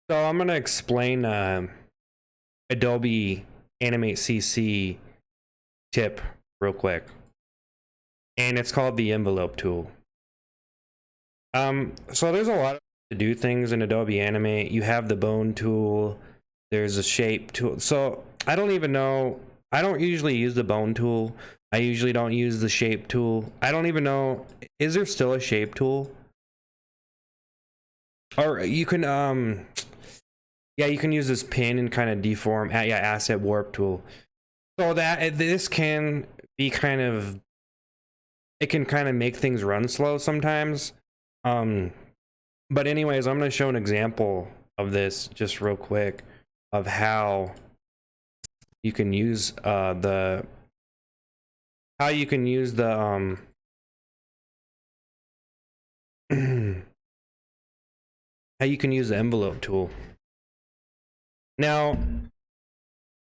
So I'm gonna explain Adobe Animate CC tip real quick, and it's called the envelope tool. So there's a lot to do things in Adobe Animate. You have the bone tool, there's a shape tool. So I don't even know. I don't usually use the bone tool. I usually don't use the shape tool. I don't even know. Is there still a shape tool? Or you can yeah, you can use this pin and kind of deform asset warp tool. So that this can be kind of, it can kind of make things run slow sometimes. But anyways, I'm going to show an example of this just real quick of how you can use the how you can use the how you can use the envelope tool. Now,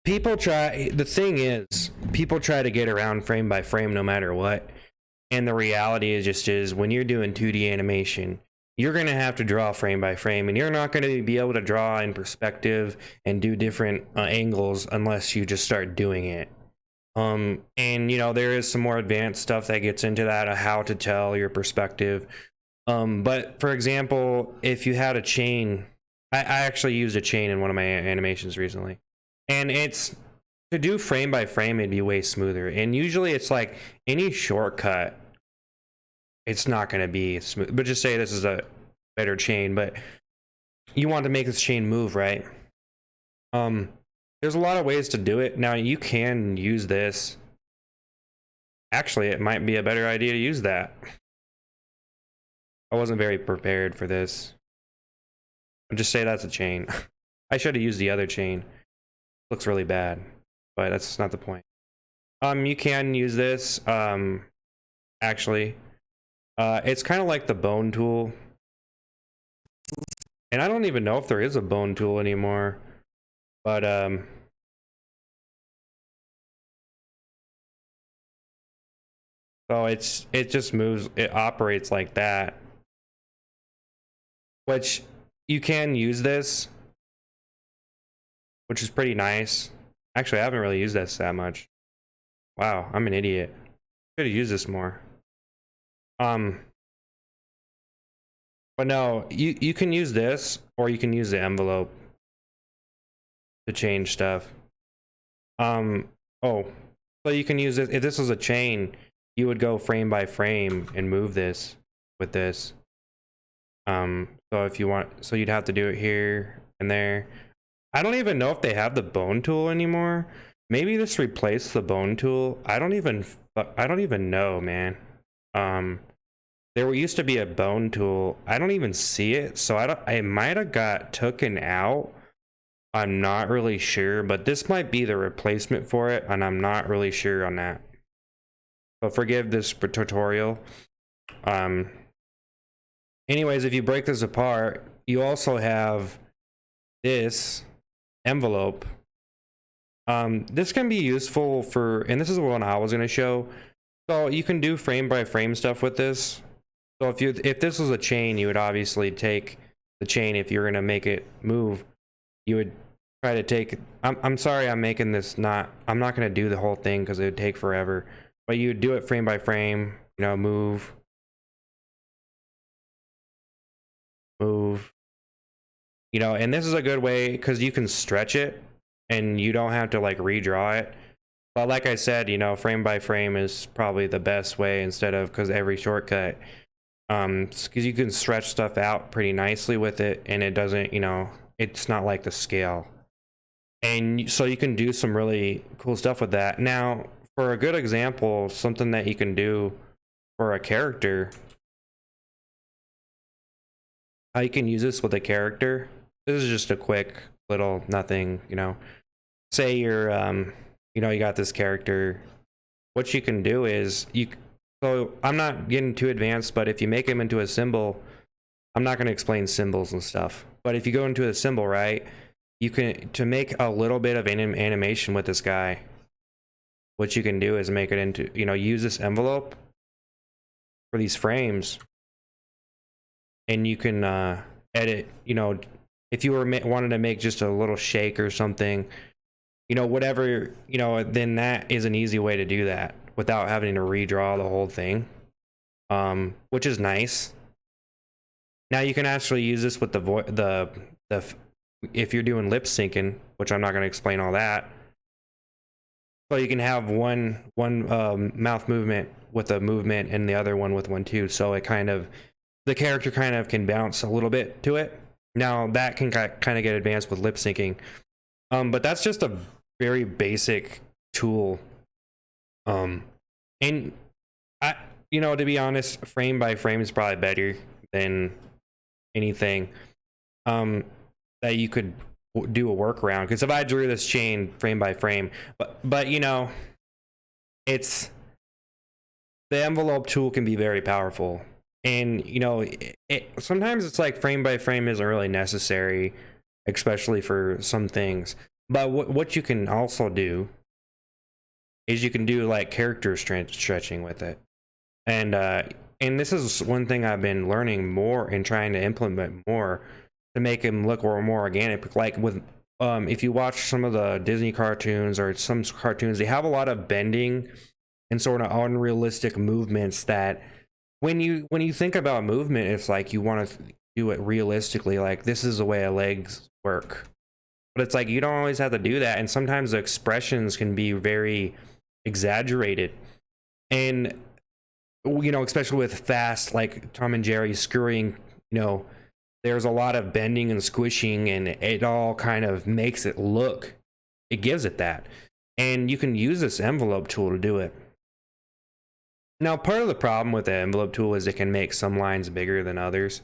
people try, the thing is, people try to get around frame by frame no matter what. And the reality is when you're doing 2D animation, you're going to have to draw frame by frame, and you're not going to be able to draw in perspective and do different angles unless you just start doing it. And you know, there is some more advanced stuff that gets into that of how to tell your perspective. But for example, if you had a chain, I actually used a chain in one of my animations recently, and it's to do frame by frame, it'd be way smoother. And usually it's like any shortcut, it's not going to be smooth. But just say this is a better chain, but you want to make this chain move, right? There's a lot of ways to do it. Now you can use this. Actually, it might be a better idea to use that. I wasn't very prepared for this. I'll just say that's a chain. I should have used the other chain. Looks really bad, but that's not the point. You can use this, actually. It's kind of like the bone tool. And I don't even know if there is a bone tool anymore. But, so it just moves, it operates like that. Which, you can use this, which is pretty nice. Actually, I haven't really used this that much. Wow, I'm an idiot. Should have used this more. But no, you can use this, or you can use the envelope to change stuff. Oh, so you can use this. If this was a chain, you would go frame by frame and move this with this. So if you want, so you'd have to do it here and there. I don't even know if they have the bone tool anymore. Maybe this replaced the bone tool. I don't even know, man. There used to be a bone tool. I don't even see it, so I might have got taken out. I'm not really sure, but this might be the replacement for it, and I'm not really sure on that. So forgive this tutorial. Anyways, if you break this apart, you also have this envelope. This can be useful for, and this is the one I was going to show. So you can do frame by frame stuff with this. So if this was a chain, you would obviously take the chain. If you're going to make it move, you would try to take, I'm sorry, I'm making this I'm not going to do the whole thing because it would take forever, but you would do it frame by frame, you know, move, you know. And this is a good way because you can stretch it and you don't have to like redraw it. But like I said, you know, frame by frame is probably the best way instead of, because every shortcut, because you can stretch stuff out pretty nicely with it, and it doesn't, you know, it's not like the scale. And so you can do some really cool stuff with that. Now, for a good example, something that you can do for a character, how you can use this with a character. This is just a quick little nothing, you know. Say you're, you know, you got this character. What you can do is so I'm not getting too advanced, but if you make him into a symbol, I'm not going to explain symbols and stuff. But if you go into a symbol, right, you can, to make a little bit of animation with this guy, what you can do is make it into, you know, use this envelope for these frames, and you can edit, you know, if you were wanted to make just a little shake or something, you know, whatever, you know, then that is an easy way to do that without having to redraw the whole thing, which is nice. Now you can actually use this with the if you're doing lip syncing, which I'm not going to explain all that. So you can have one mouth movement with a movement and the other one with one too. So it kind of, the character kind of can bounce a little bit to it. Now that can kind of get advanced with lip syncing, but that's just a very basic tool. And I, you know, to be honest, frame by frame is probably better than anything that you could do a workaround. Because if I drew this chain frame by frame, but you know, it's, the envelope tool can be very powerful. And you know, sometimes it's like frame by frame isn't really necessary, especially for some things. But what you can also do is you can do like character stretching with it. And this is one thing I've been learning more and trying to implement more to make him look more organic. Like with if you watch some of the Disney cartoons or some cartoons, they have a lot of bending and sort of unrealistic movements that when you think about movement, it's like you want to do it realistically, like this is the way a legs work. But it's like you don't always have to do that, and sometimes the expressions can be very exaggerated. And you know, especially with fast, like Tom and Jerry scurrying, you know, there's a lot of bending and squishing, and it all kind of makes it look, it gives it that. And you can use this envelope tool to do it. Now, part of the problem with the envelope tool is it can make some lines bigger than others,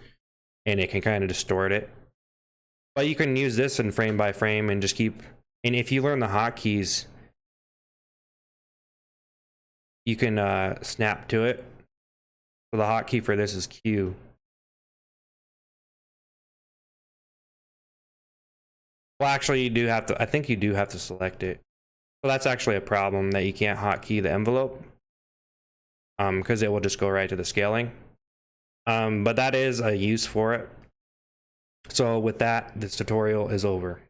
and it can kind of distort it. But you can use this in frame by frame and just keep, and if you learn the hotkeys, you can snap to it. So the hotkey for this is Q. Well, actually, you do have to, I think you do have to select it. So that's actually a problem, that you can't hotkey the envelope, because it will just go right to the scaling. But that is a use for it. So with that, this tutorial is over.